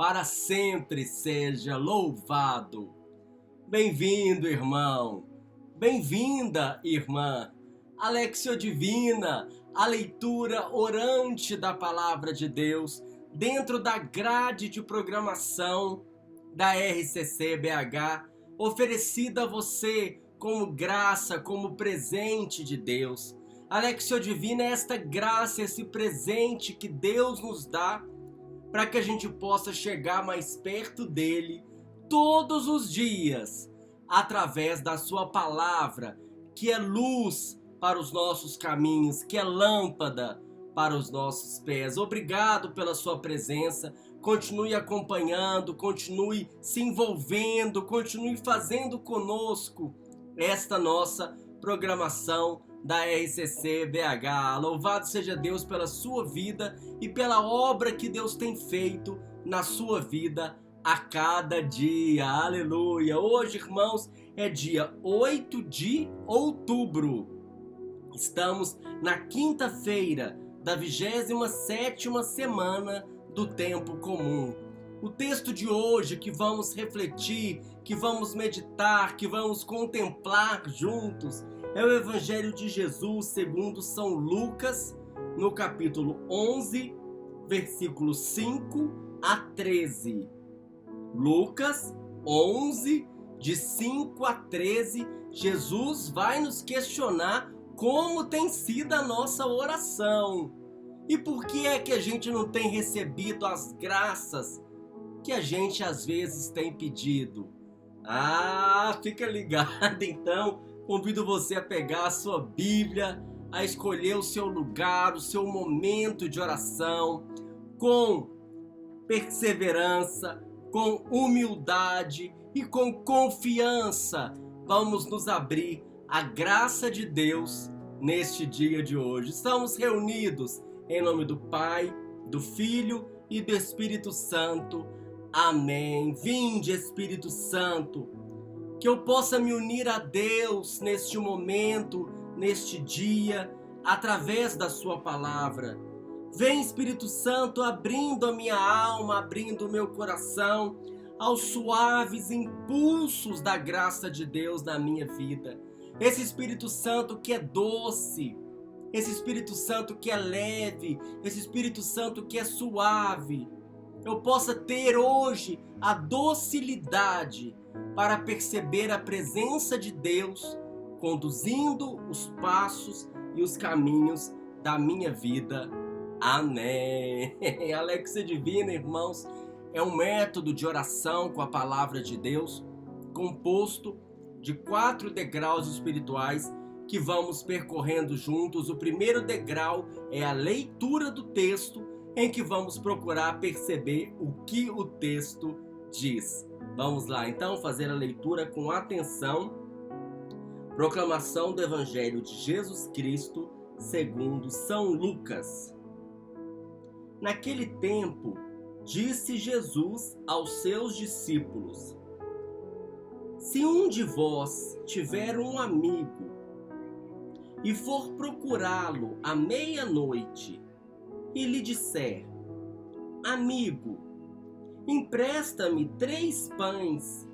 para sempre seja louvado. Bem-vindo, irmão. Bem-vinda, irmã. Alexio Divina, a leitura orante da Palavra de Deus dentro da grade de programação da RCC BH, oferecida a você como graça, como presente de Deus. Alexio Divina é esta graça, esse presente que Deus nos dá para que a gente possa chegar mais perto dele todos os dias, através da sua palavra, que é luz para os nossos caminhos, que é lâmpada para os nossos pés. Obrigado pela sua presença. Continue acompanhando, continue se envolvendo, continue fazendo conosco esta nossa programação da RCC BH. Louvado seja Deus pela sua vida e pela obra que Deus tem feito na sua vida a cada dia. Aleluia! Hoje, irmãos, é dia 8 de outubro. Estamos na quinta-feira da 27ª semana do tempo comum. O texto de hoje que vamos refletir, que vamos meditar, que vamos contemplar juntos é o Evangelho de Jesus segundo São Lucas, no capítulo 11, versículos 5 a 13. Lucas 11, de 5 a 13, Jesus vai nos questionar como tem sido a nossa oração. E por que é que a gente não tem recebido as graças que a gente às vezes tem pedido? Fica ligado então. Convido você a pegar a sua Bíblia, a escolher o seu lugar, o seu momento de oração, com perseverança, com humildade e com confiança. Vamos nos abrir à graça de Deus neste dia de hoje. Estamos reunidos em nome do Pai, do Filho e do Espírito Santo. Amém. Vinde, Espírito Santo, que eu possa me unir a Deus neste momento, neste dia, através da sua palavra. Vem, Espírito Santo, abrindo a minha alma, abrindo o meu coração aos suaves impulsos da graça de Deus na minha vida. Esse Espírito Santo que é doce, esse Espírito Santo que é leve, esse Espírito Santo que é suave. Eu possa ter hoje a docilidade para perceber a presença de Deus conduzindo os passos e os caminhos da minha vida. Amém. Alexia Divina, irmãos, é um método de oração com a palavra de Deus, composto de 4 degraus espirituais que vamos percorrendo juntos. O primeiro degrau é a leitura do texto, em que vamos procurar perceber o que o texto diz. Vamos lá, então, fazer a leitura com atenção. Proclamação do Evangelho de Jesus Cristo segundo São Lucas. Naquele tempo, disse Jesus aos seus discípulos: se um de vós tiver um amigo e for procurá-lo à meia-noite e lhe disser: amigo, empresta-me 3 pães,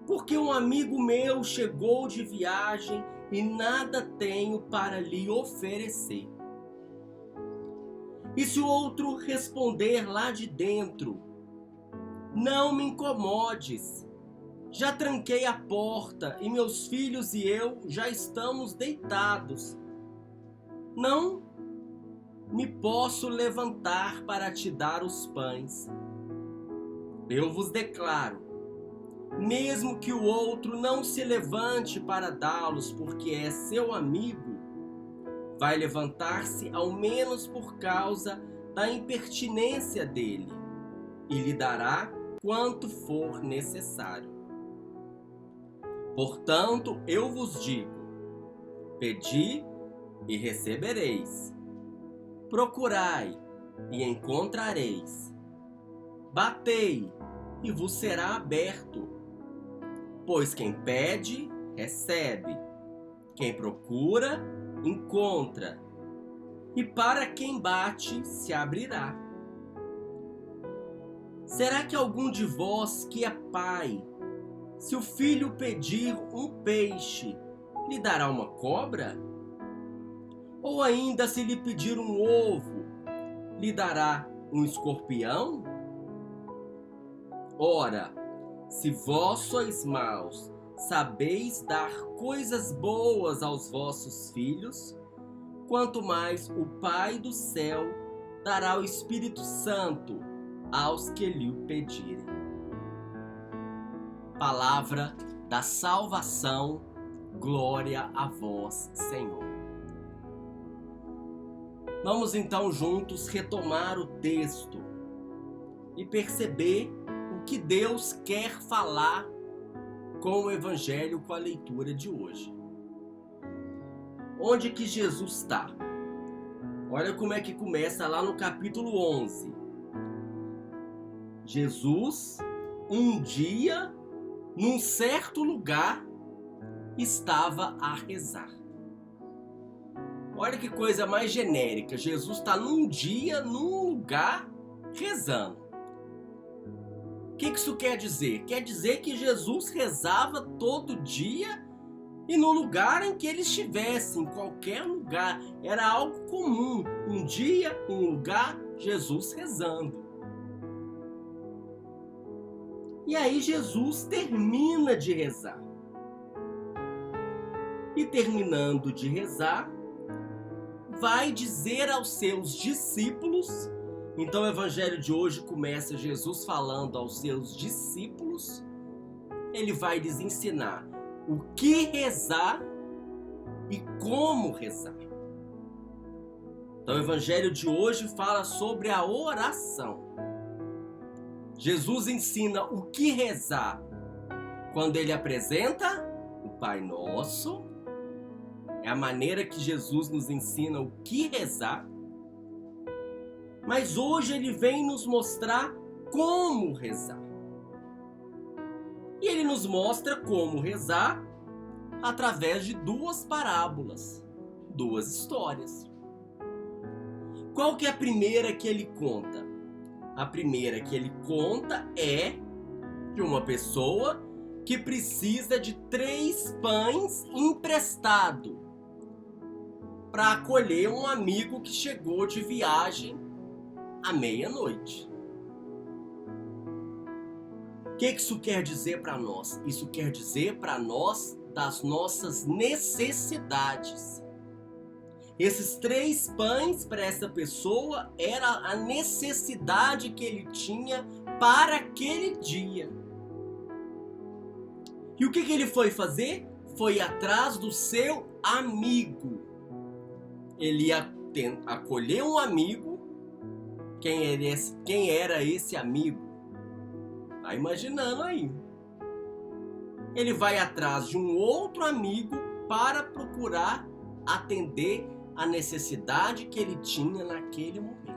porque um amigo meu chegou de viagem e nada tenho para lhe oferecer. E se o outro responder lá de dentro: não me incomodes, já tranquei a porta e meus filhos e eu já estamos deitados, não me posso levantar para te dar os pães. Eu vos declaro, mesmo que o outro não se levante para dá-los porque é seu amigo, vai levantar-se ao menos por causa da impertinência dele e lhe dará quanto for necessário. Portanto, eu vos digo: pedi e recebereis, procurai e encontrareis, batei e vos será aberto. Pois quem pede, recebe, quem procura, encontra, e para quem bate, se abrirá. Será que algum de vós que é pai, se o filho pedir um peixe, lhe dará uma cobra? Ou ainda se lhe pedir um ovo, lhe dará um escorpião? Ora, se vós sois maus, sabeis dar coisas boas aos vossos filhos, quanto mais o Pai do céu dará o Espírito Santo aos que lhe o pedirem. Palavra da salvação, glória a vós, Senhor. Vamos então juntos retomar o texto e perceber o que Deus quer falar com o Evangelho, com a leitura de hoje. Onde que Jesus está? Olha como é que começa lá no capítulo 11. Jesus, um dia, num certo lugar, estava a rezar. Olha que coisa mais genérica. Jesus está num dia, num lugar, rezando. O que isso quer dizer? Quer dizer que Jesus rezava todo dia e no lugar em que ele estivesse, em qualquer lugar. Era algo comum. Um dia, um lugar, Jesus rezando. E aí Jesus termina de rezar. E terminando de rezar, vai dizer aos seus discípulos. Então o evangelho de hoje começa Jesus falando aos seus discípulos. Ele vai lhes ensinar o que rezar e como rezar. Então o evangelho de hoje fala sobre a oração. Jesus ensina o que rezar quando ele apresenta o Pai Nosso. É a maneira que Jesus nos ensina o que rezar. Mas hoje ele vem nos mostrar como rezar. E ele nos mostra como rezar através de duas parábolas, duas histórias. Qual que é a primeira que ele conta? A primeira que ele conta é de uma pessoa que precisa de 3 pães emprestados para acolher um amigo que chegou de viagem à meia-noite. O que isso quer dizer para nós? Isso quer dizer para nós das nossas necessidades. Esses 3 pães para essa pessoa era a necessidade que ele tinha para aquele dia. E o que ele foi fazer? Foi atrás do seu amigo. Ele ia acolher um amigo. Quem era esse amigo? Tá imaginando aí. Ele vai atrás de um outro amigo para procurar atender a necessidade que ele tinha naquele momento.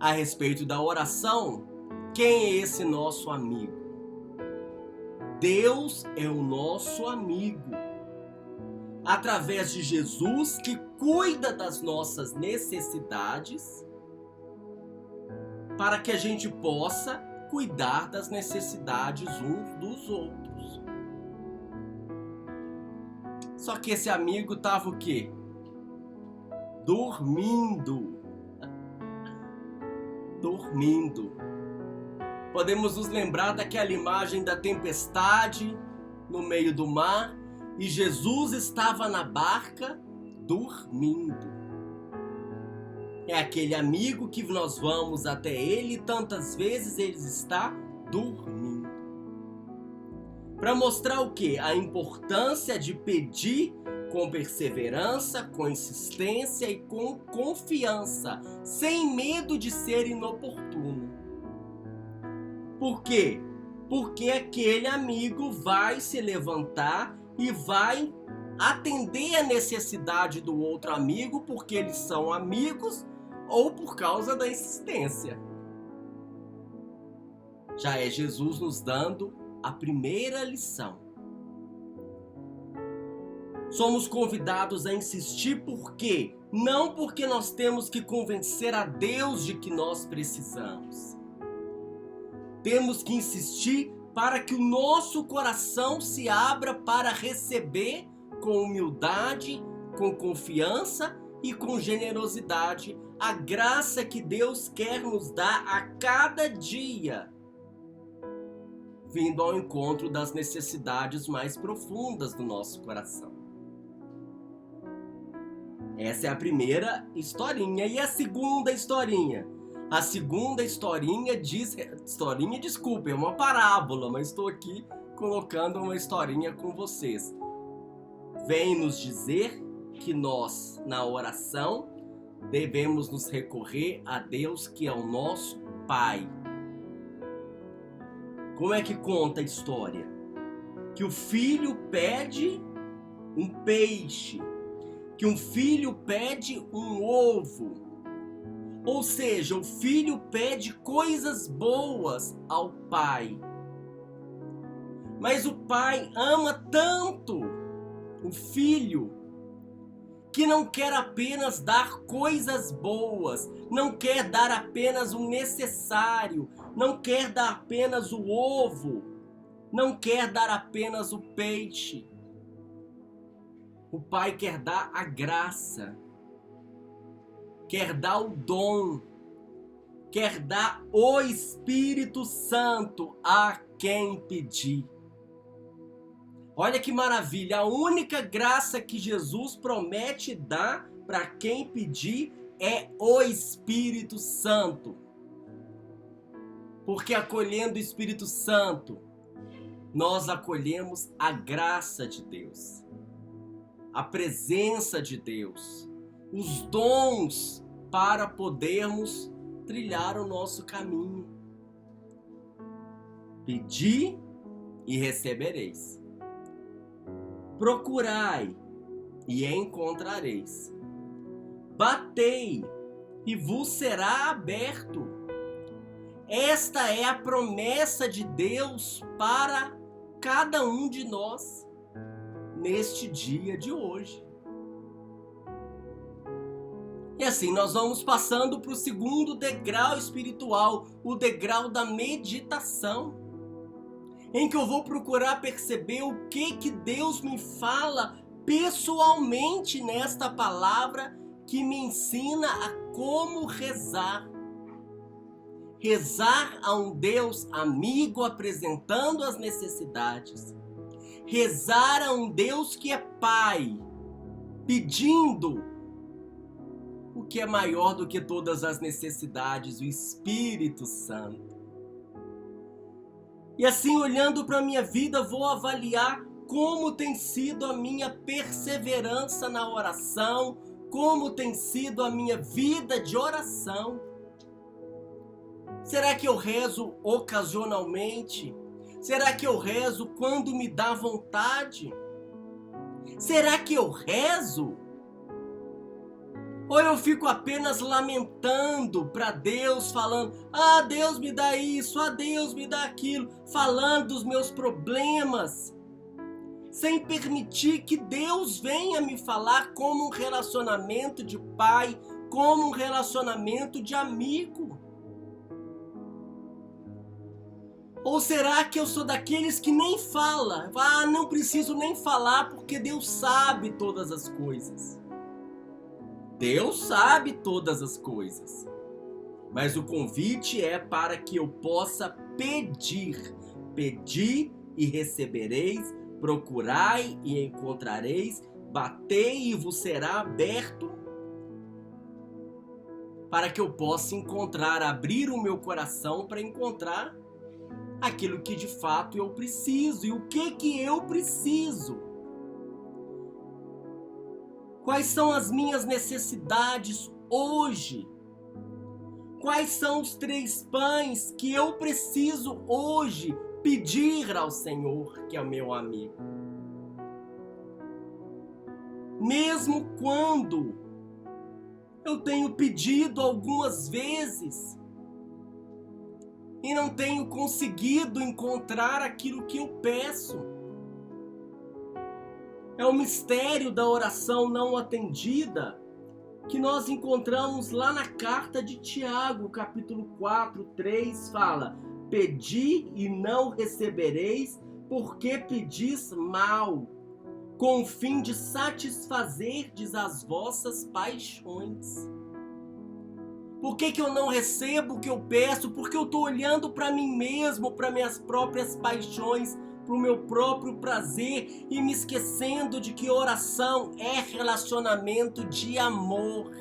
A respeito da oração, quem é esse nosso amigo? Deus é o nosso amigo. Através de Jesus, que cuida das nossas necessidades, para que a gente possa cuidar das necessidades uns dos outros. Só que esse amigo estava o quê? Dormindo. Dormindo. Podemos nos lembrar daquela imagem da tempestade no meio do mar e Jesus estava na barca dormindo. É aquele amigo que nós vamos até ele e tantas vezes ele está dormindo. Para mostrar o quê? A importância de pedir com perseverança, com insistência e com confiança, sem medo de ser inoportuno. Por quê? Porque aquele amigo vai se levantar e vai atender a necessidade do outro amigo, porque eles são amigos ou por causa da insistência. Já é Jesus nos dando a primeira lição. Somos convidados a insistir por quê? Não porque nós temos que convencer a Deus de que nós precisamos. Temos que insistir para que o nosso coração se abra para receber com humildade, com confiança e com generosidade a graça que Deus quer nos dar a cada dia, vindo ao encontro das necessidades mais profundas do nosso coração. Essa é a primeira historinha. E a segunda historinha? A segunda historinha diz... Historinha, desculpa, é uma parábola, mas estou aqui colocando uma historinha com vocês. Vem nos dizer que nós, na oração, devemos nos recorrer a Deus, que é o nosso Pai. Como é que conta a história? Que o filho pede um peixe, que um filho pede um ovo. Ou seja, o filho pede coisas boas ao pai. Mas o pai ama tanto o filho que não quer apenas dar coisas boas, não quer dar apenas o necessário, não quer dar apenas o ovo, não quer dar apenas o peixe. O pai quer dar a graça, quer dar o dom, quer dar o Espírito Santo a quem pedir. Olha que maravilha, a única graça que Jesus promete dar para quem pedir é o Espírito Santo. Porque acolhendo o Espírito Santo, nós acolhemos a graça de Deus, a presença de Deus, os dons para podermos trilhar o nosso caminho. Pedi e recebereis. Procurai e encontrareis. Batei e vos será aberto. Esta é a promessa de Deus para cada um de nós neste dia de hoje. E assim nós vamos passando para o segundo degrau espiritual, o degrau da meditação, em que eu vou procurar perceber o que Deus me fala pessoalmente nesta palavra que me ensina a como rezar. Rezar a um Deus amigo apresentando as necessidades. Rezar a um Deus que é Pai, pedindo o que é maior do que todas as necessidades, o Espírito Santo. E assim, olhando para a minha vida, vou avaliar como tem sido a minha perseverança na oração, como tem sido a minha vida de oração. Será que eu rezo ocasionalmente? Será que eu rezo quando me dá vontade? Será que eu rezo? Ou eu fico apenas lamentando para Deus, falando, ah, Deus me dá isso, ah, Deus me dá aquilo, falando dos meus problemas, sem permitir que Deus venha me falar como um relacionamento de pai, como um relacionamento de amigo? Ou será que eu sou daqueles que nem fala? Ah, não preciso nem falar porque Deus sabe todas as coisas. Deus sabe todas as coisas, mas o convite é para que eu possa pedir. Pedi e recebereis, procurai e encontrareis, batei e vos será aberto, para que eu possa encontrar, abrir o meu coração para encontrar aquilo que de fato eu preciso. E o que eu preciso? Quais são as minhas necessidades hoje? Quais são os 3 pães que eu preciso hoje pedir ao Senhor, que é o meu amigo? Mesmo quando eu tenho pedido algumas vezes e não tenho conseguido encontrar aquilo que eu peço. É o mistério da oração não atendida. que nós encontramos lá na carta de Tiago, capítulo 4, 3, fala: pedi e não recebereis, porque pedis mal, com o fim de satisfazerdes as vossas paixões. Por que eu não recebo o que eu peço? Porque eu estou olhando para mim mesmo, para minhas próprias paixões, para o meu próprio prazer e me esquecendo de que oração é relacionamento de amor.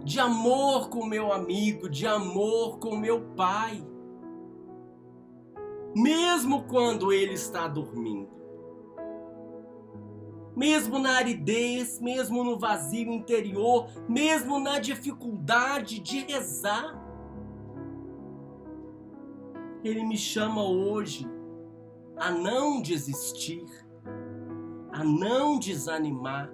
De amor com meu amigo, de amor com meu pai. Mesmo quando ele está dormindo. Mesmo na aridez, mesmo no vazio interior, mesmo na dificuldade de rezar. Ele me chama hoje a não desistir, a não desanimar,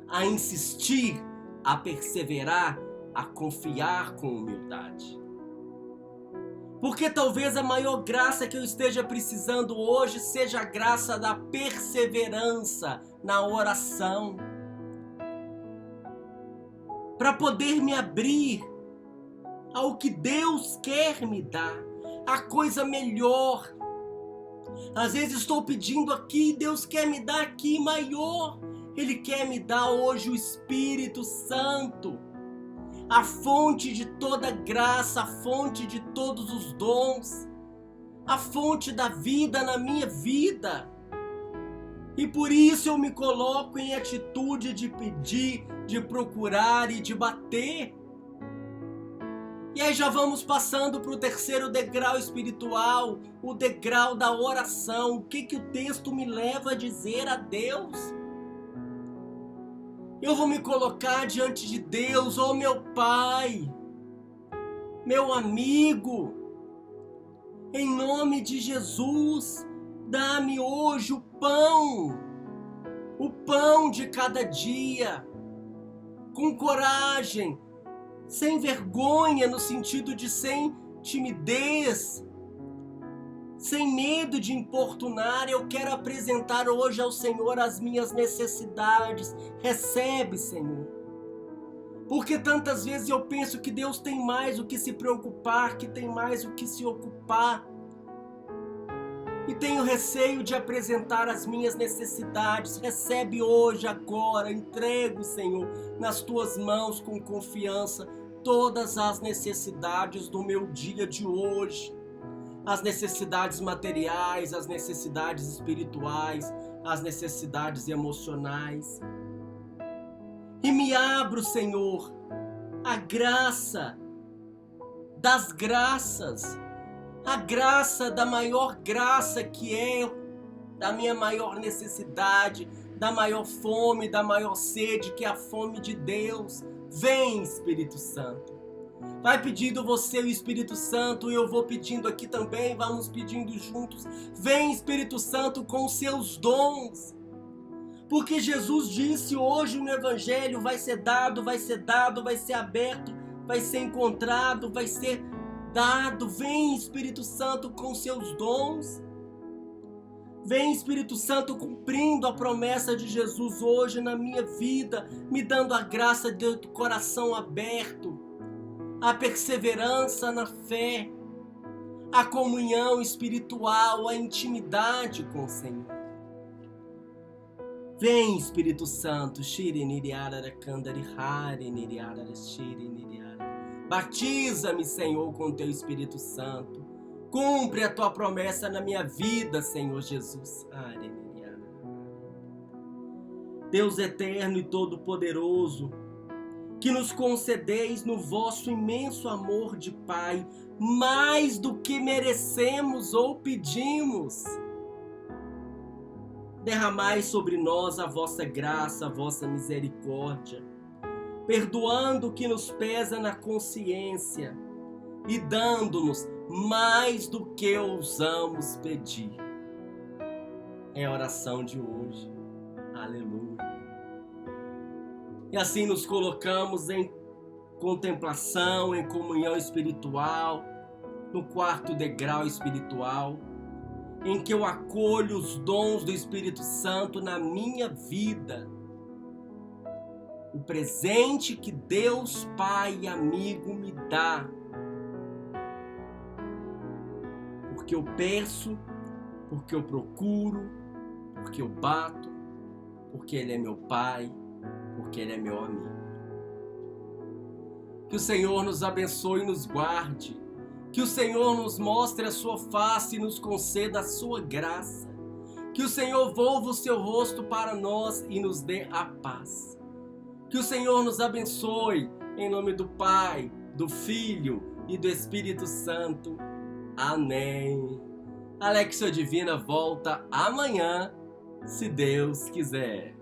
a insistir, a perseverar, a confiar com humildade. Porque talvez a maior graça que eu esteja precisando hoje seja a graça da perseverança na oração. Para poder me abrir ao que Deus quer me dar, a coisa melhor. Às vezes estou pedindo aqui, Deus quer me dar aqui maior. Ele quer me dar hoje o Espírito Santo. A fonte de toda graça, a fonte de todos os dons, a fonte da vida na minha vida. E por isso eu me coloco em atitude de pedir, de procurar e de bater. E aí já vamos passando para o terceiro degrau espiritual, o degrau da oração. O que o texto me leva a dizer a Deus? Eu vou me colocar diante de Deus, ó meu Pai, meu amigo, em nome de Jesus, dá-me hoje o pão de cada dia, com coragem, sem vergonha, no sentido de sem timidez, sem medo de importunar. Eu quero apresentar hoje ao Senhor as minhas necessidades. Recebe, Senhor. Porque tantas vezes eu penso que Deus tem mais o que se preocupar, que tem mais o que se ocupar. E tenho receio de apresentar as minhas necessidades. Recebe hoje, agora, entrego, Senhor, nas tuas mãos com confiança todas as necessidades do meu dia de hoje. As necessidades materiais, as necessidades espirituais, as necessidades emocionais. E me abro, Senhor, a graça das graças, a graça da maior graça que é da minha maior necessidade, da maior fome, da maior sede, que é a fome de Deus. Vem, Espírito Santo. Vai pedindo você o Espírito Santo, e eu vou pedindo aqui também, vamos pedindo juntos. Vem, Espírito Santo, com os seus dons. Porque Jesus disse hoje no Evangelho: vai ser dado, vai ser dado, vai ser aberto, vai ser encontrado, vai ser dado. Vem, Espírito Santo, com os seus dons. Vem, Espírito Santo, cumprindo a promessa de Jesus hoje na minha vida, me dando a graça do coração aberto, a perseverança na fé, a comunhão espiritual, a intimidade com o Senhor. Vem, Espírito Santo. Batiza-me, Senhor, com teu Espírito Santo. Cumpre a tua promessa na minha vida, Senhor Jesus. Deus eterno e todo-poderoso, que nos concedeis no vosso imenso amor de Pai, mais do que merecemos ou pedimos. Derramai sobre nós a vossa graça, a vossa misericórdia, perdoando o que nos pesa na consciência e dando-nos mais do que ousamos pedir. É a oração de hoje. Aleluia. E assim nos colocamos em contemplação, em comunhão espiritual, no quarto degrau espiritual, em que eu acolho os dons do Espírito Santo na minha vida. o presente que Deus Pai amigo me dá. Porque eu peço, porque eu procuro, porque eu bato, porque Ele é meu Pai, porque Ele é meu amigo. Que o Senhor nos abençoe e nos guarde. Que o Senhor nos mostre a sua face e nos conceda a sua graça. Que o Senhor volva o seu rosto para nós e nos dê a paz. Que o Senhor nos abençoe, em nome do Pai, do Filho e do Espírito Santo. Amém. Alexio Divina volta amanhã, se Deus quiser.